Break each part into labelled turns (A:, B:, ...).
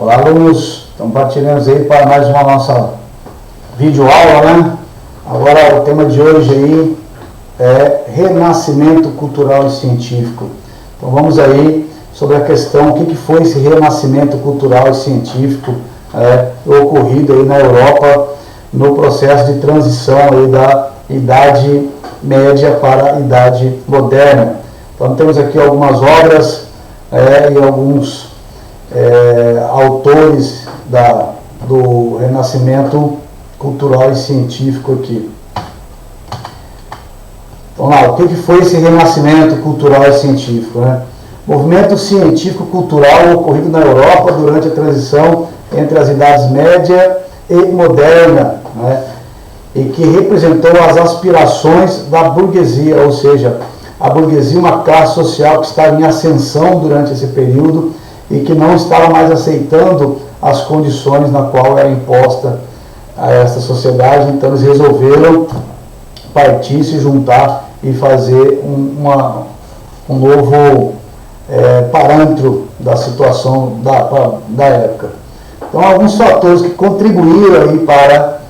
A: Olá, alunos, então partilhamos aí para mais uma nossa videoaula, né? Agora o tema de hoje aí é renascimento cultural e científico. Então vamos aí sobre a questão, o que foi esse renascimento cultural e científico ocorrido aí na Europa no processo de transição aí da Idade Média para a Idade Moderna. Então temos aqui algumas obras e alguns autores do renascimento cultural e científico aqui. Vamos lá, o que foi esse renascimento cultural e científico, né? Movimento científico-cultural ocorrido na Europa durante a transição entre as idades média e moderna, né? E que representou as aspirações da burguesia, ou seja, a burguesia, uma classe social que estava em ascensão durante esse período e que não estava mais aceitando as condições na qual era imposta a essa sociedade. Então eles resolveram partir, se juntar e fazer um novo parâmetro da situação da época. Então alguns fatores que contribuíram aí para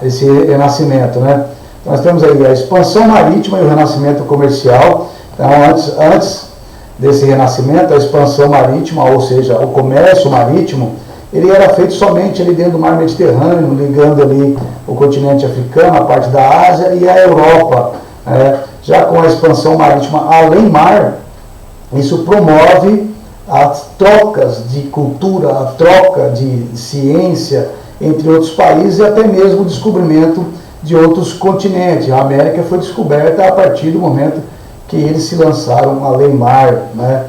A: esse renascimento, né? Nós temos aí a expansão marítima e o renascimento comercial. Então antes desse renascimento, a expansão marítima, ou seja, o comércio marítimo, ele era feito somente ali dentro do mar Mediterrâneo, ligando ali o continente africano, a parte da Ásia e a Europa. Já com a expansão marítima além mar, isso promove as trocas de cultura, a troca de ciência entre outros países e até mesmo o descobrimento de outros continentes. A América foi descoberta a partir do momento que eles se lançaram além mar, né?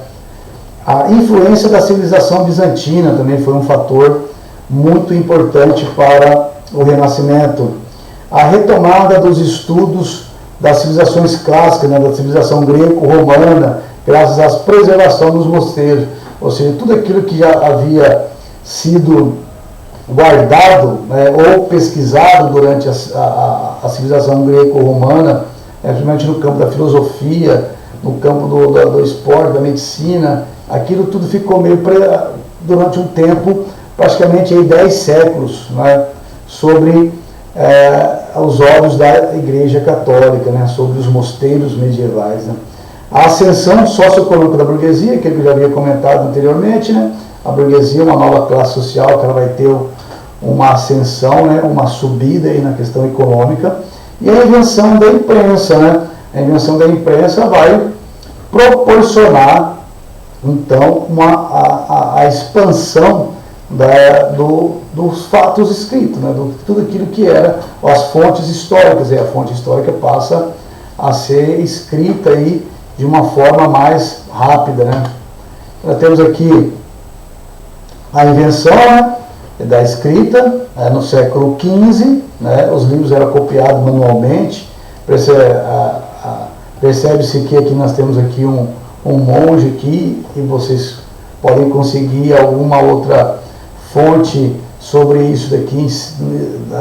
A: A influência da civilização bizantina também foi um fator muito importante para o Renascimento. A retomada dos estudos das civilizações clássicas, né, da civilização greco-romana, graças à preservação dos mosteiros, ou seja, tudo aquilo que já havia sido guardado, né, ou pesquisado durante a civilização greco-romana, principalmente no campo da filosofia, no campo do esporte, da medicina, aquilo tudo ficou meio durante um tempo, praticamente aí 10 séculos, né, sobre os olhos da Igreja Católica, né, sobre os mosteiros medievais, né. A ascensão socioeconômica da burguesia, que eu já havia comentado anteriormente, né, a burguesia é uma nova classe social que ela vai ter uma ascensão, né, uma subida aí na questão econômica. E a invenção da imprensa, né? A invenção da imprensa vai proporcionar, então, a expansão dos fatos escritos, né? Tudo aquilo que era as fontes históricas. E a fonte histórica passa a ser escrita aí de uma forma mais rápida, né? Nós temos aqui a invenção, né, da escrita, no século XV, né, os livros eram copiados manualmente. Percebe-se que aqui nós temos aqui um monge aqui, e vocês podem conseguir alguma outra fonte sobre isso daqui,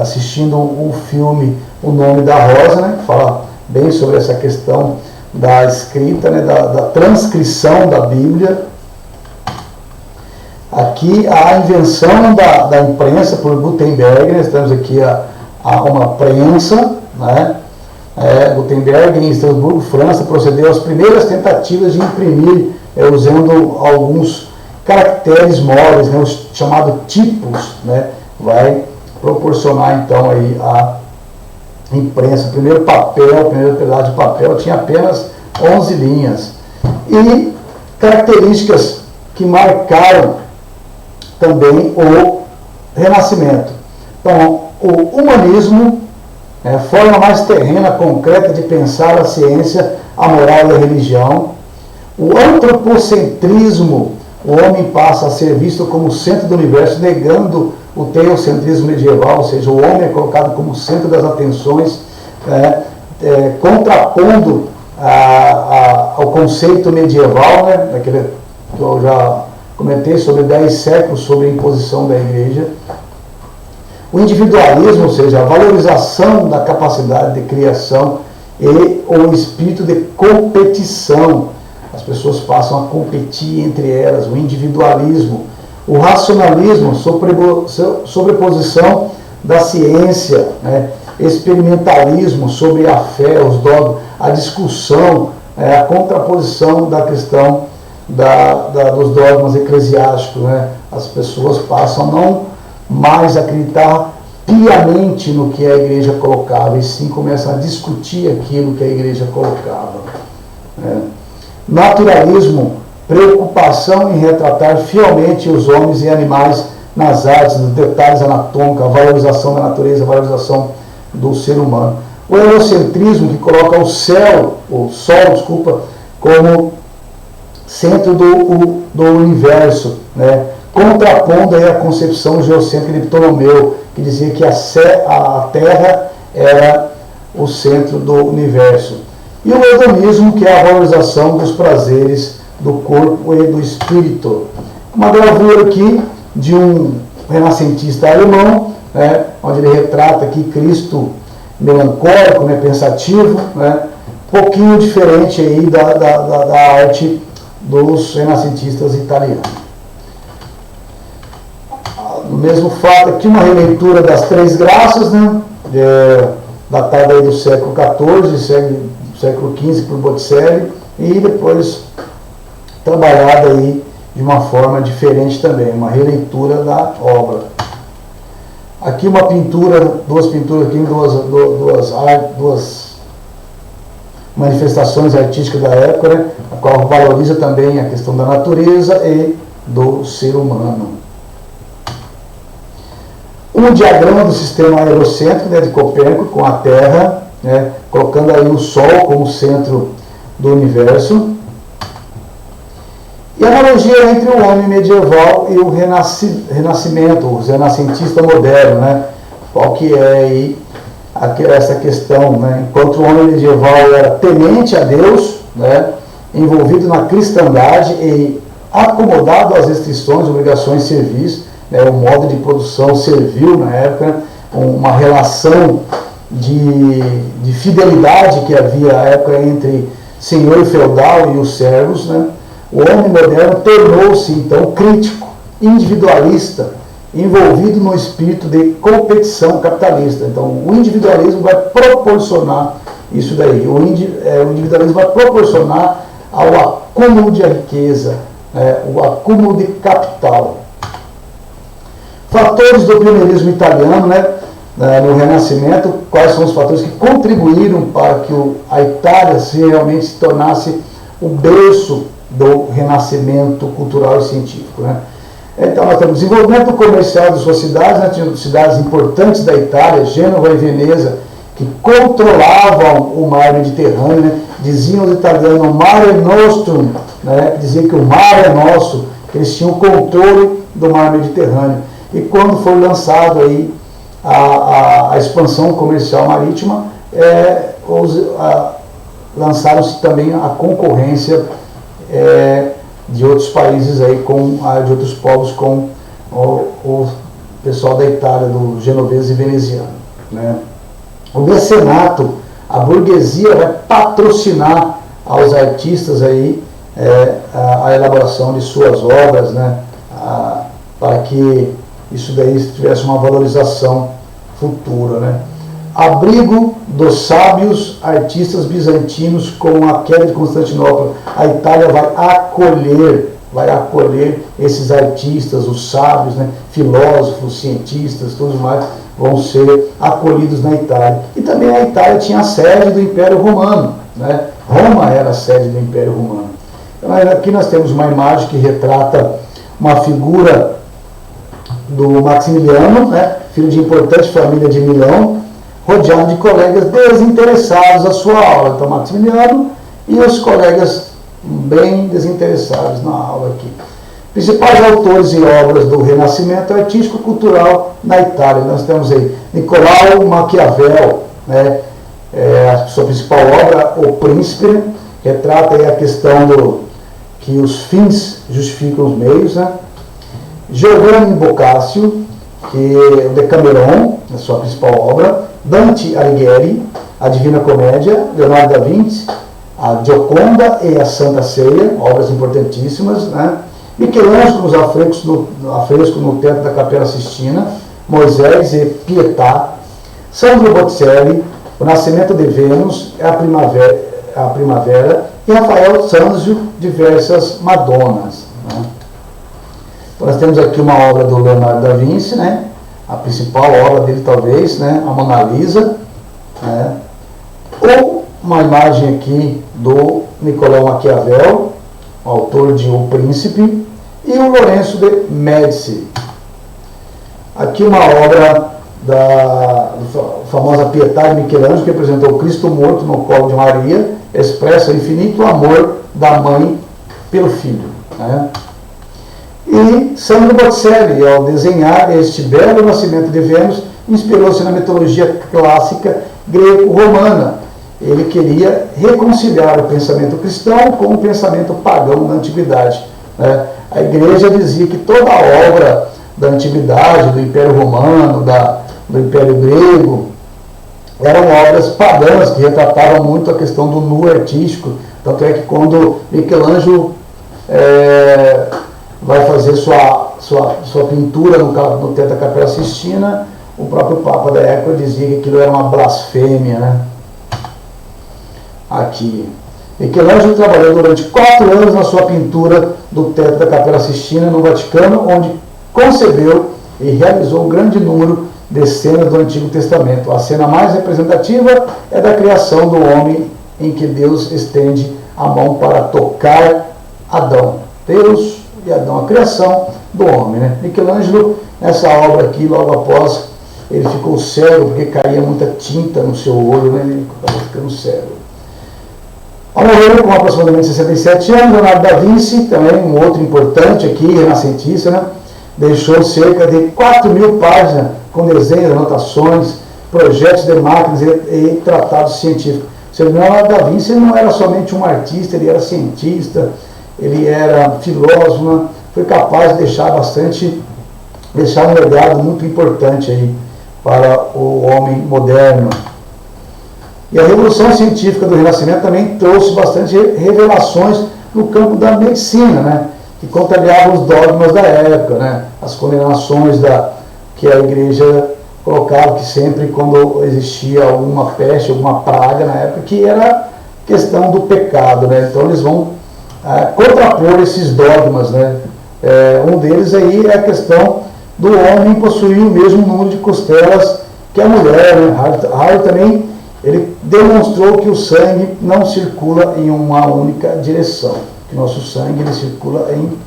A: assistindo o filme O Nome da Rosa, né, que fala bem sobre essa questão da escrita, né, da transcrição da Bíblia. Aqui a invenção da imprensa por Gutenberg, nós temos aqui uma prensa, né? Gutenberg, em Estrasburgo, França, procedeu às primeiras tentativas de imprimir usando alguns caracteres móveis, né, os chamados tipos, né? Vai proporcionar então aí a imprensa. O primeiro pedaço de papel tinha apenas 11 linhas. E características que marcaram também o Renascimento. Então, o humanismo, forma mais terrena, concreta de pensar a ciência, a moral e a religião. O antropocentrismo, o homem passa a ser visto como o centro do universo, negando o teocentrismo medieval, ou seja, o homem é colocado como centro das atenções, contrapondo ao conceito medieval, né, daquele que eu já comentei sobre 10 séculos sobre a imposição da igreja. O individualismo, ou seja, a valorização da capacidade de criação e o espírito de competição. as pessoas passam a competir entre elas, o individualismo, o racionalismo, sobreposição da ciência, né? Experimentalismo sobre a fé, os dogmas, a discussão, a contraposição da questão dos dogmas eclesiásticos, né? As pessoas passam a não mais acreditar piamente no que a igreja colocava, e sim começam a discutir aquilo que a igreja colocava, né? Naturalismo, preocupação em retratar fielmente os homens e animais nas artes, nos detalhes anatômicos, a valorização da natureza, a valorização do ser humano. O eurocentrismo, que coloca o sol, como centro do universo, né? Contrapondo aí a concepção geocêntrica de Ptolomeu, que dizia que a Terra era o centro do universo. E o hedonismo, que é a valorização dos prazeres do corpo e do espírito. Uma gravura aqui de um renascentista alemão, né, onde ele retrata aqui Cristo melancólico, né, pensativo, né, pouquinho diferente aí da arte dos renascentistas italianos. No mesmo fato aqui, uma releitura das Três Graças, né, datada aí do século XIV, século XV por Botticelli, e depois trabalhada aí de uma forma diferente também, uma releitura da obra. Aqui uma pintura, duas pinturas aqui, duas manifestações artísticas da época, né, a qual valoriza também a questão da natureza e do ser humano. Um diagrama do sistema aerocêntrico, né, de Copérnico, com a Terra, né, colocando aí o Sol como centro do universo. E a analogia entre o homem medieval e o renascimento, o renascentista moderno, né? Qual que é aí essa questão, né? Enquanto o homem medieval era temente a Deus, né, envolvido na cristandade e acomodado às restrições, obrigações de serviço, né, o modo de produção servil na época, uma relação de fidelidade que havia na época entre senhor feudal e os servos, né? O homem moderno tornou-se, então, crítico, individualista, envolvido no espírito de competição capitalista. Então, o individualismo vai proporcionar isso daí. O individualismo vai proporcionar ao acúmulo de riqueza, o acúmulo de capital. Fatores do pioneirismo italiano, né, no Renascimento, quais são os fatores que contribuíram para que a Itália realmente se tornasse o berço do renascimento cultural e científico, né? Então nós temos o desenvolvimento comercial de suas cidades, né? Tinha cidades importantes da Itália, Gênova e Veneza, que controlavam o mar Mediterrâneo, né? Diziam os italianos Mare Nostrum, né? Diziam que o mar é nosso, que eles tinham o controle do mar Mediterrâneo. E quando foi lançado aí a expansão comercial marítima, lançaram-se também a concorrência de outros países aí, de outros povos com o pessoal da Itália, do genovese e veneziano, né? O mecenato, a burguesia vai patrocinar aos artistas aí a elaboração de suas obras, né? Para que isso daí tivesse uma valorização futura, né? Abrigo dos sábios artistas bizantinos com a queda de Constantinopla. A Itália vai acolher esses artistas, os sábios, né, filósofos, cientistas, todos mais vão ser acolhidos na Itália. E também a Itália tinha a sede do Império Romano, né? Roma era a sede do Império Romano. Então, aqui nós temos uma imagem que retrata uma figura do Maximiliano, né, filho de importante família de Milão, rodeado de colegas desinteressados à sua aula. Então, Maximiliano e os colegas bem desinteressados na aula aqui. Principais autores e obras do Renascimento artístico-cultural na Itália. Nós temos aí Nicolau Maquiavel, né, a sua principal obra, O Príncipe, né, retrata aí a questão que os fins justificam os meios, né? Giovanni Boccaccio, que é o Decameron, a sua principal obra. Dante Alighieri, A Divina Comédia. Leonardo da Vinci, a Gioconda e a Santa Ceia, obras importantíssimas, né? Michelangelo nos afrescos no teto da Capela Sistina, Moisés e Pietà, Sandro Botticelli, o Nascimento de Vênus, a Primavera, e Rafael Sanzio, diversas Madonas. Né? Então nós temos aqui uma obra do Leonardo da Vinci, né? A principal obra dele talvez, né? A Mona Lisa, né? Ou uma imagem aqui do Nicolau Maquiavel, autor de O Príncipe, e o Lourenço de Médici. Aqui uma obra da famosa Pietà de Michelangelo, que representou o Cristo morto no colo de Maria, expressa o infinito amor da mãe pelo filho. Né? E Sandro Botticelli, ao desenhar este belo nascimento de Vênus, inspirou-se na mitologia clássica greco-romana. Ele queria reconciliar o pensamento cristão com o pensamento pagão da antiguidade. Né? A igreja dizia que toda a obra da antiguidade, do Império Romano, do Império Grego, eram obras pagãs que retratavam muito a questão do nu artístico. Tanto é que quando Michelangelo vai fazer sua pintura no teto da Capela Sistina, o próprio Papa da época dizia que aquilo era uma blasfêmia. Né? Aqui. Michelangelo trabalhou durante 4 anos na sua pintura do teto da Capela Sistina, no Vaticano, onde concebeu e realizou um grande número de cenas do Antigo Testamento. A cena mais representativa é da criação do homem, em que Deus estende a mão para tocar Adão. Deus e Adão, a criação do homem. Né? Michelangelo, nessa obra aqui, logo após, ele ficou cego, porque caía muita tinta no seu olho, né? Ele estava ficando cego. Ao morrer com aproximadamente 67 anos, Leonardo da Vinci, também um outro importante aqui, renascentista, né? Deixou cerca de 4.000 páginas com desenhos, anotações, projetos de máquinas e tratados científicos. Leonardo da Vinci não era somente um artista, ele era cientista, ele era filósofo, né? Foi capaz de deixar um legado muito importante aí para o homem moderno. E a revolução científica do Renascimento também trouxe bastante revelações no campo da medicina, né? Que contrariavam os dogmas da época, né? As condenações que a igreja colocava, que sempre quando existia alguma peste, alguma praga na época, que era questão do pecado, né? Então eles vão contrapor esses dogmas, né? Um deles aí é a questão do homem possuir o mesmo número de costelas que a mulher, né? Harry também ele demonstrou que o sangue não circula em uma única direção, que nosso sangue ele circula em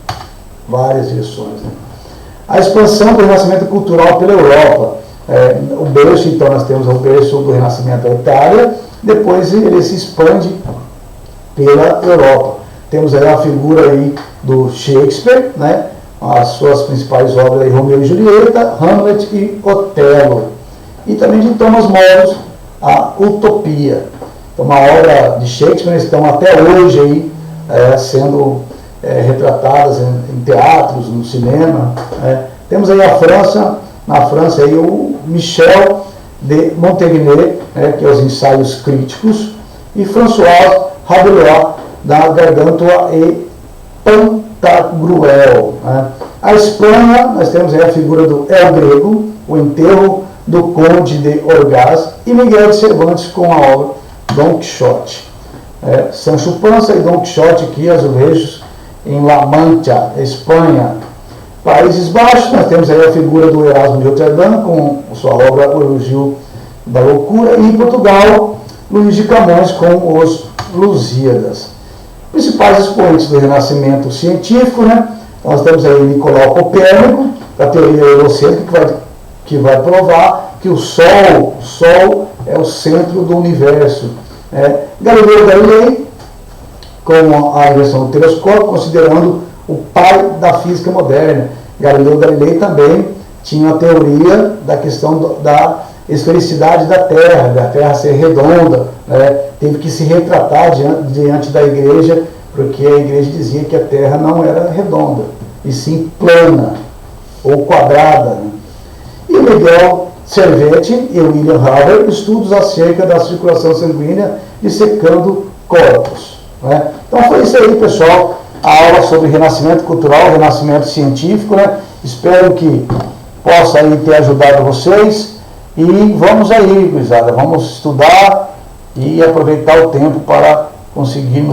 A: várias direções. Né? A expansão do renascimento cultural pela Europa. O berço, então, nós temos o berço do renascimento da Itália, depois ele se expande pela Europa. Temos aí a figura aí do Shakespeare, né? As suas principais obras aí, Romeu e Julieta, Hamlet e Otelo. E também de Thomas More, a Utopia. Então, uma obra de Shakespeare estão até hoje aí, sendo retratadas em teatros, no cinema. Temos aí na França aí o Michel de Montaigne, que é os ensaios críticos, e François Rabelais, da Gargantua e Pantagruel. A Espanha, nós temos aí a figura do El Grego, o enterro do Conde de Orgaz, e Miguel de Cervantes com a obra Dom Quixote. Sancho Panza e Dom Quixote aqui, azulejos, em La Mancha, Espanha. Países Baixos, nós temos aí a figura do Erasmo de Roterdã, com sua obra O Elogio da Loucura, e em Portugal, Luís de Camões com os Lusíadas. Principais expoentes do Renascimento científico, né? Nós temos aí Nicolau Copérnico, da teoria heliocêntrica, que vai provar que o Sol é o centro do universo. Galileu Galilei, com a invenção do telescópio, considerando o pai da física moderna. Galileu Galilei também tinha a teoria da questão da esfericidade da Terra ser redonda, né? Teve que se retratar diante da igreja, porque a igreja dizia que a Terra não era redonda, e sim plana ou quadrada. Né? E Miguel Servetti e William Haber, estudos acerca da circulação sanguínea dissecando corpos. Né? Então foi isso aí, pessoal, a aula sobre renascimento cultural, renascimento científico, né? Espero que possa aí ter ajudado vocês, e vamos aí, gurizada, vamos estudar e aproveitar o tempo para conseguirmos